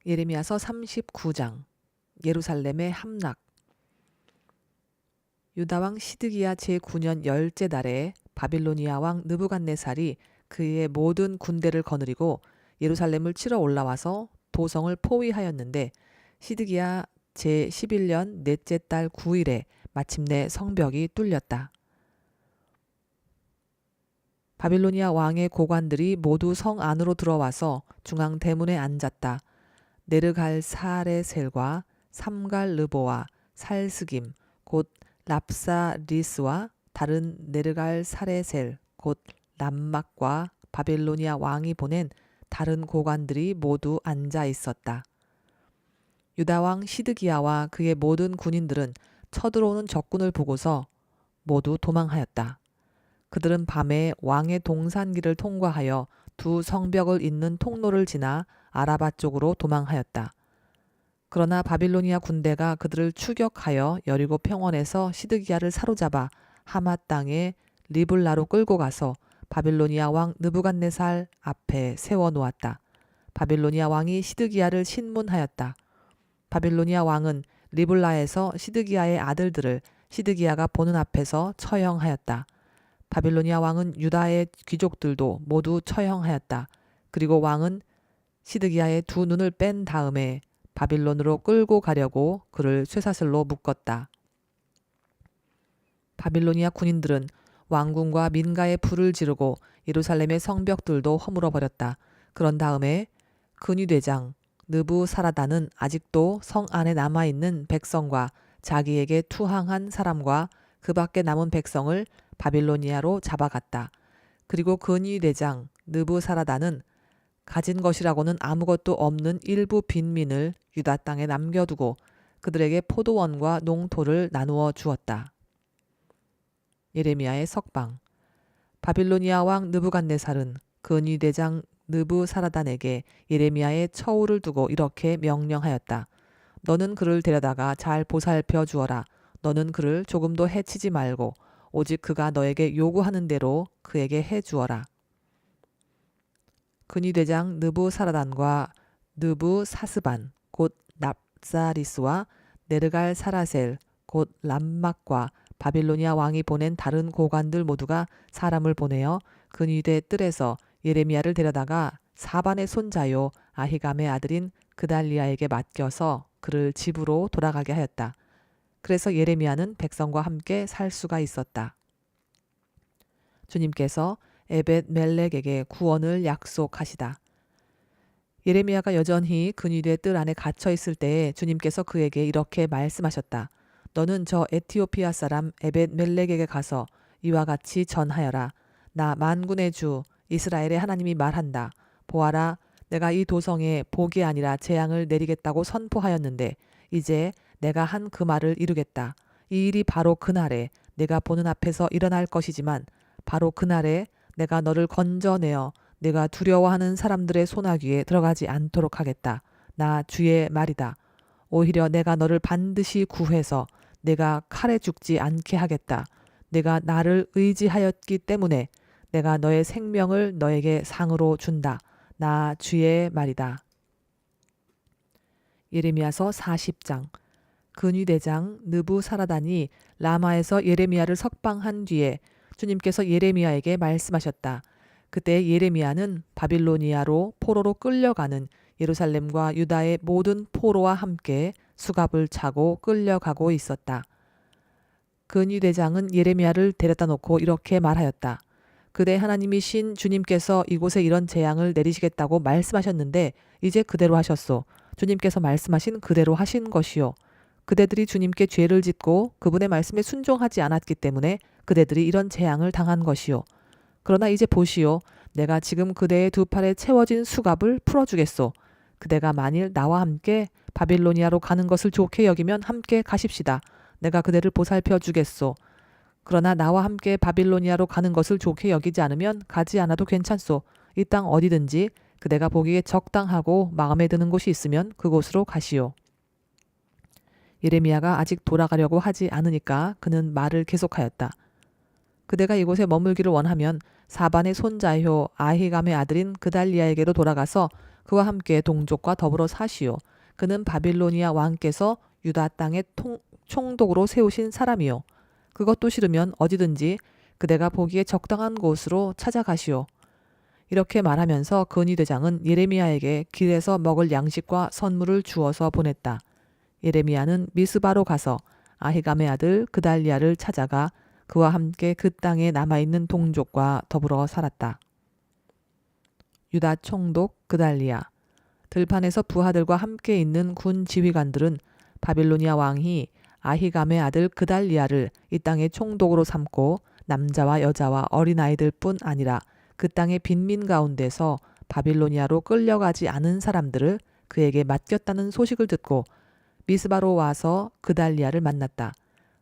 예레미야서 39장 예루살렘의 함락. 유다왕 시드기야 제9년 열째 달에 바빌로니아 왕 느부갓네살이 그의 모든 군대를 거느리고 예루살렘을 치러 올라와서 도성을 포위하였는데, 시드기야 제11년 넷째 달 9일에 마침내 성벽이 뚫렸다. 바빌로니아 왕의 고관들이 모두 성 안으로 들어와서 중앙 대문에 앉았다. 네르갈사레셀과 삼갈르보와 살스김 곧 랍사리스와 다른 네르갈사레셀 곧 람막과 바빌로니아 왕이 보낸 다른 고관들이 모두 앉아 있었다. 유다 왕 시드기야와 그의 모든 군인들은 쳐들어오는 적군을 보고서 모두 도망하였다. 그들은 밤에 왕의 동산길을 통과하여 두 성벽을 잇는 통로를 지나 아라바 쪽으로 도망하였다. 그러나 바빌로니아 군대가 그들을 추격하여 여리고 평원에서 시드기야를 사로잡아 하맛 땅의 리블라로 끌고 가서 바빌로니아 왕 느부갓네살 앞에 세워 놓았다. 바빌로니아 왕이 시드기야를 신문하였다. 바빌로니아 왕은 리블라에서 시드기야의 아들들을 시드기야가 보는 앞에서 처형하였다. 바빌로니아 왕은 유다의 귀족들도 모두 처형하였다. 그리고 왕은 시드기야의 두 눈을 뺀 다음에 바빌론으로 끌고 가려고 그를 쇠사슬로 묶었다. 바빌로니아 군인들은 왕궁과 민가에 불을 지르고 예루살렘의 성벽들도 허물어 버렸다. 그런 다음에 근위대장 느부사라단은 아직도 성 안에 남아있는 백성과 자기에게 투항한 사람과 그 밖에 남은 백성을 바빌로니아로 잡아갔다. 그리고 근위대장 느부사라단은 가진 것이라고는 아무것도 없는 일부 빈민을 유다 땅에 남겨두고 그들에게 포도원과 농토를 나누어 주었다. 예레미야의 석방. 바빌로니아 왕 느부갓네살은 근위대장 느부사라단에게 예레미야의 처우를 두고 이렇게 명령하였다. 너는 그를 데려다가 잘 보살펴 주어라. 너는 그를 조금도 해치지 말고 오직 그가 너에게 요구하는 대로 그에게 해 주어라. 근위대장 느부사라단과 느부사스반 곧 납사리스와 네르갈사라셀 곧 람막과 바빌로니아 왕이 보낸 다른 고관들 모두가 사람을 보내어 근위대 뜰에서 예레미야를 데려다가 사반의 손자요 아히감의 아들인 그달리아에게 맡겨서 그를 집으로 돌아가게 하였다. 그래서 예레미야는 백성과 함께 살 수가 있었다. 주님께서 에벳 멜렉에게 구원을 약속하시다. 예레미야가 여전히 근위대 뜰 안에 갇혀 있을 때에 주님께서 그에게 이렇게 말씀하셨다. 너는 저 에티오피아 사람 에벳 멜렉에게 가서 이와 같이 전하여라. 나 만군의 주 이스라엘의 하나님이 말한다. 보아라, 내가 이 도성에 복이 아니라 재앙을 내리겠다고 선포하였는데 이제 내가 한 그 말을 이루겠다. 이 일이 바로 그날에 내가 보는 앞에서 일어날 것이지만 바로 그날에 내가 너를 건져내어 내가 두려워하는 사람들의 소나기에 들어가지 않도록 하겠다. 나 주의 말이다. 오히려 내가 너를 반드시 구해서 내가 칼에 죽지 않게 하겠다. 내가 나를 의지하였기 때문에 내가 너의 생명을 너에게 상으로 준다. 나 주의 말이다. 예레미야서 40장. 근위대장 느부사라단이 라마에서 예레미야를 석방한 뒤에 주님께서 예레미야에게 말씀하셨다. 그때 예레미야는 바빌로니아로 포로로 끌려가는 예루살렘과 유다의 모든 포로와 함께 수갑을 차고 끌려가고 있었다. 근위대장은 예레미야를 데려다 놓고 이렇게 말하였다. 그대 하나님이신 주님께서 이곳에 이런 재앙을 내리시겠다고 말씀하셨는데 이제 그대로 하셨소. 주님께서 말씀하신 그대로 하신 것이요. 그대들이 주님께 죄를 짓고 그분의 말씀에 순종하지 않았기 때문에 그대들이 이런 재앙을 당한 것이요. 그러나 이제 보시오. 내가 지금 그대의 두 팔에 채워진 수갑을 풀어주겠소. 그대가 만일 나와 함께 바빌로니아로 가는 것을 좋게 여기면 함께 가십시다. 내가 그대를 보살펴 주겠소. 그러나 나와 함께 바빌로니아로 가는 것을 좋게 여기지 않으면 가지 않아도 괜찮소. 이 땅 어디든지 그대가 보기에 적당하고 마음에 드는 곳이 있으면 그곳으로 가시오. 예레미야가 아직 돌아가려고 하지 않으니까 그는 말을 계속하였다. 그대가 이곳에 머물기를 원하면 사반의 손자요 아히감의 아들인 그달리아에게로 돌아가서 그와 함께 동족과 더불어 사시오. 그는 바빌로니아 왕께서 유다 땅에 총독으로 세우신 사람이요. 그것도 싫으면 어디든지 그대가 보기에 적당한 곳으로 찾아가시오. 이렇게 말하면서 근위대장은 예레미야에게 길에서 먹을 양식과 선물을 주어서 보냈다. 예레미야는 미스바로 가서 아히감의 아들 그달리아를 찾아가 그와 함께 그 땅에 남아있는 동족과 더불어 살았다. 유다 총독 그달리아. 들판에서 부하들과 함께 있는 군 지휘관들은 바빌로니아 왕이 아히감의 아들 그달리아를 이 땅의 총독으로 삼고 남자와 여자와 어린아이들 뿐 아니라 그 땅의 빈민 가운데서 바빌로니아로 끌려가지 않은 사람들을 그에게 맡겼다는 소식을 듣고 미스바로 와서 그달리아를 만났다.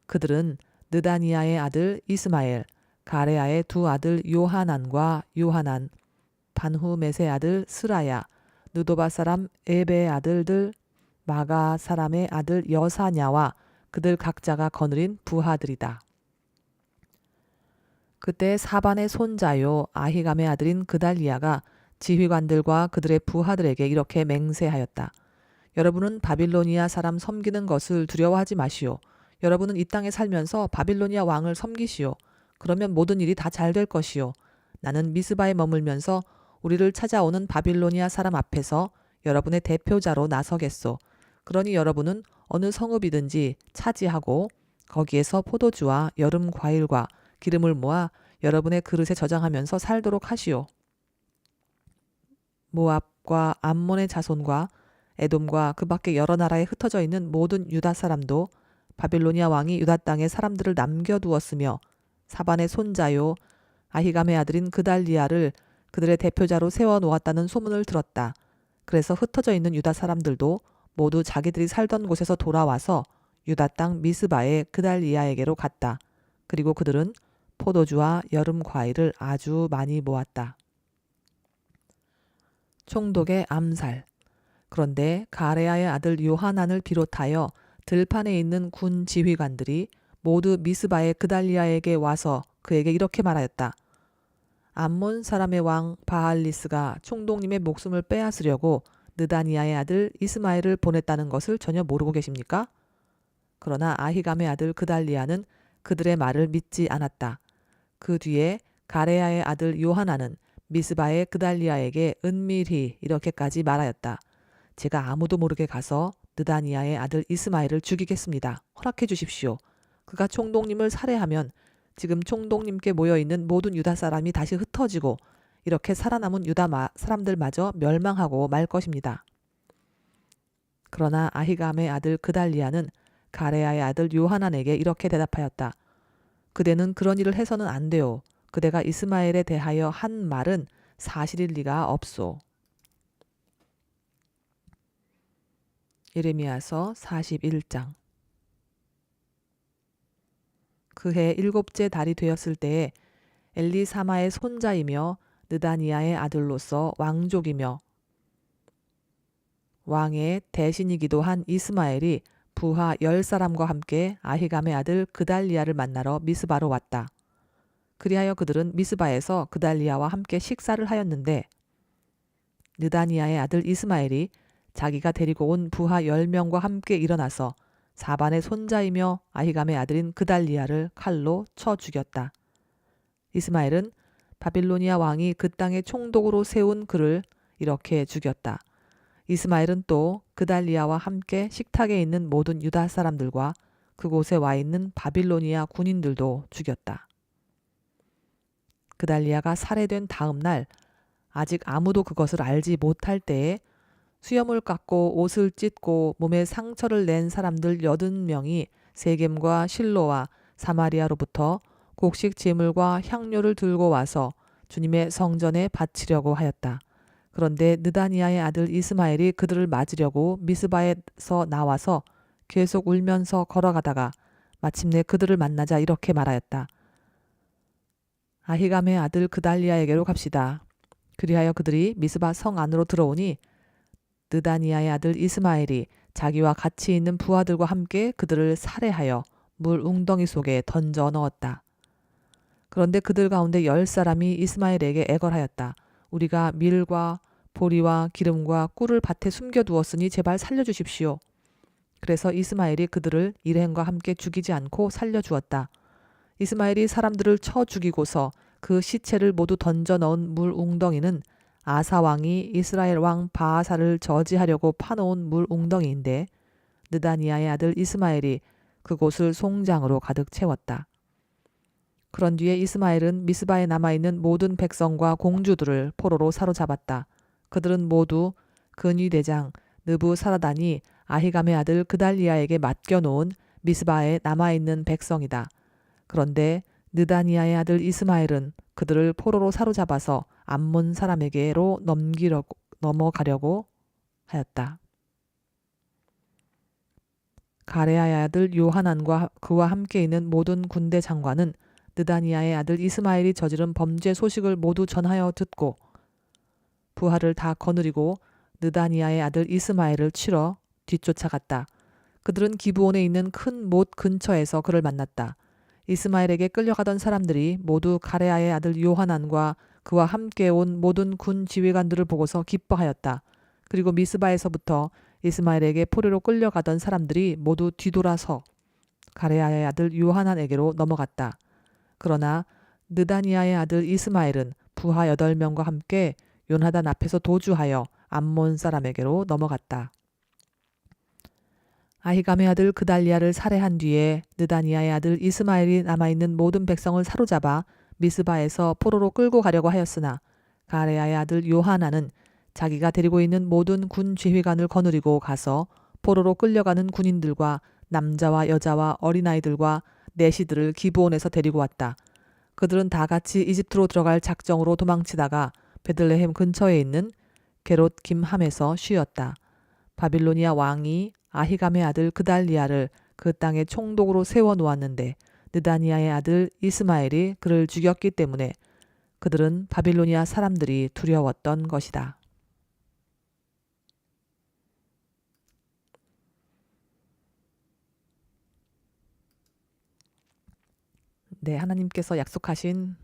그들은 느다니아의 아들 이스마엘, 가레아의 두 아들 요하난과 요하난, 반후мет의 아들 스라야, 느도바 사람 에베의 아들들, 마가 사람의 아들 여사냐와 그들 각자가 거느린 부하들이다. 그때 사반의 손자요 아히감의 아들인 그달리아가 지휘관들과 그들의 부하들에게 이렇게 맹세하였다. 여러분은 바빌로니아 사람 섬기는 것을 두려워하지 마시오. 여러분은 이 땅에 살면서 바빌로니아 왕을 섬기시오. 그러면 모든 일이 다 잘 될 것이오. 나는 미스바에 머물면서 우리를 찾아오는 바빌로니아 사람 앞에서 여러분의 대표자로 나서겠소. 그러니 여러분은 어느 성읍이든지 차지하고 거기에서 포도주와 여름 과일과 기름을 모아 여러분의 그릇에 저장하면서 살도록 하시오. 모압과 암몬의 자손과 에돔과 그 밖에 여러 나라에 흩어져 있는 모든 유다 사람도 바빌로니아 왕이 유다 땅에 사람들을 남겨두었으며 사반의 손자요 아히감의 아들인 그달리아를 그들의 대표자로 세워놓았다는 소문을 들었다. 그래서 흩어져 있는 유다 사람들도 모두 자기들이 살던 곳에서 돌아와서 유다 땅 미스바의 그달리아에게로 갔다. 그리고 그들은 포도주와 여름 과일을 아주 많이 모았다. 총독의 암살. 그런데 가레아의 아들 요하난을 비롯하여 들판에 있는 군 지휘관들이 모두 미스바의 그달리아에게 와서 그에게 이렇게 말하였다. 암몬 사람의 왕 바알리스가 총독님의 목숨을 빼앗으려고 느다니아의 아들 이스마엘을 보냈다는 것을 전혀 모르고 계십니까? 그러나 아히감의 아들 그달리아는 그들의 말을 믿지 않았다. 그 뒤에 가레아의 아들 요하나는 미스바의 그달리아에게 은밀히 이렇게까지 말하였다. 제가 아무도 모르게 가서 느다니아의 아들 이스마엘을 죽이겠습니다. 허락해 주십시오. 그가 총독님을 살해하면 지금 총독님께 모여있는 모든 유다 사람이 다시 흩어지고 이렇게 살아남은 유다 사람들마저 멸망하고 말 것입니다. 그러나 아히감의 아들 그달리아는 가레아의 아들 요하난에게 이렇게 대답하였다. 그대는 그런 일을 해서는 안 돼요. 그대가 이스마엘에 대하여 한 말은 사실일 리가 없소. 예레미야서 41장. 그해 7째 달이 되었을 때에 엘리사마의 손자이며 느다니아의 아들로서 왕족이며 왕의 대신이기도 한 이스마엘이 부하 10사람과 함께 아히감의 아들 그달리아를 만나러 미스바로 왔다. 그리하여 그들은 미스바에서 그달리아와 함께 식사를 하였는데 느다니아의 아들 이스마엘이 자기가 데리고 온 부하 10명과 함께 일어나서 사반의 손자이며 아히감의 아들인 그달리아를 칼로 쳐 죽였다. 이스마엘은 바빌로니아 왕이 그 땅의 총독으로 세운 그를 이렇게 죽였다. 이스마엘은 또 그달리아와 함께 식탁에 있는 모든 유다 사람들과 그곳에 와 있는 바빌로니아 군인들도 죽였다. 그달리아가 살해된 다음 날 아직 아무도 그것을 알지 못할 때에 수염을 깎고 옷을 찢고 몸에 상처를 낸 사람들 80명이 세겜과 실로와 사마리아로부터 곡식 제물과 향료를 들고 와서 주님의 성전에 바치려고 하였다. 그런데 느다니아의 아들 이스마엘이 그들을 맞으려고 미스바에서 나와서 계속 울면서 걸어가다가 마침내 그들을 만나자 이렇게 말하였다. 아히감의 아들 그달리아에게로 갑시다. 그리하여 그들이 미스바 성 안으로 들어오니 느다니아의 아들 이스마엘이 자기와 같이 있는 부하들과 함께 그들을 살해하여 물 웅덩이 속에 던져 넣었다. 그런데 그들 가운데 10사람이 이스마엘에게 애걸하였다. 우리가 밀과 보리와 기름과 꿀을 밭에 숨겨두었으니 제발 살려주십시오. 그래서 이스마엘이 그들을 일행과 함께 죽이지 않고 살려주었다. 이스마엘이 사람들을 쳐 죽이고서 그 시체를 모두 던져 넣은 물 웅덩이는 아사 왕이 이스라엘 왕 바아사를 저지하려고 파놓은 물 웅덩이인데 느다니아의 아들 이스마엘이 그곳을 송장으로 가득 채웠다. 그런 뒤에 이스마엘은 미스바에 남아있는 모든 백성과 공주들을 포로로 사로잡았다. 그들은 모두 근위 대장 느부사라단이 아히감의 아들 그달리아에게 맡겨놓은 미스바에 남아있는 백성이다. 그런데 느다니아의 아들 이스마엘은 그들을 포로로 사로잡아서 암몬 사람에게로 넘어가려고 하였다. 가레아의 아들 요하난과 그와 함께 있는 모든 군대 장관은 느다니아의 아들 이스마엘이 저지른 범죄 소식을 모두 전하여 듣고 부하를 다 거느리고 느다니아의 아들 이스마엘을 치러 뒤쫓아갔다. 그들은 기브온에 있는 큰 못 근처에서 그를 만났다. 이스마엘에게 끌려가던 사람들이 모두 가레아의 아들 요하난과 그와 함께 온 모든 군 지휘관들을 보고서 기뻐하였다. 그리고 미스바에서부터 이스마엘에게 포로로 끌려가던 사람들이 모두 뒤돌아서 가레아의 아들 요하난에게로 넘어갔다. 그러나 느다니아의 아들 이스마엘은 부하 8명과 함께 요나단 앞에서 도주하여 암몬 사람에게로 넘어갔다. 아히감의 아들 그달리아를 살해한 뒤에 느다니아의 아들 이스마엘이 남아있는 모든 백성을 사로잡아 미스바에서 포로로 끌고 가려고 하였으나 가레아의 아들 요하나는 자기가 데리고 있는 모든 군 지휘관을 거느리고 가서 포로로 끌려가는 군인들과 남자와 여자와 어린아이들과 내시들을 기브온에서 데리고 왔다. 그들은 다 같이 이집트로 들어갈 작정으로 도망치다가 베들레헴 근처에 있는 게롯 김함에서 쉬었다. 바빌로니아 왕이 아히감의 아들 그달리아를 그 땅에 총독으로 세워놓았는데 느다니아의 아들 이스마엘이 그를 죽였기 때문에 그들은 바빌로니아 사람들이 두려웠던 것이다. 네, 하나님께서 약속하신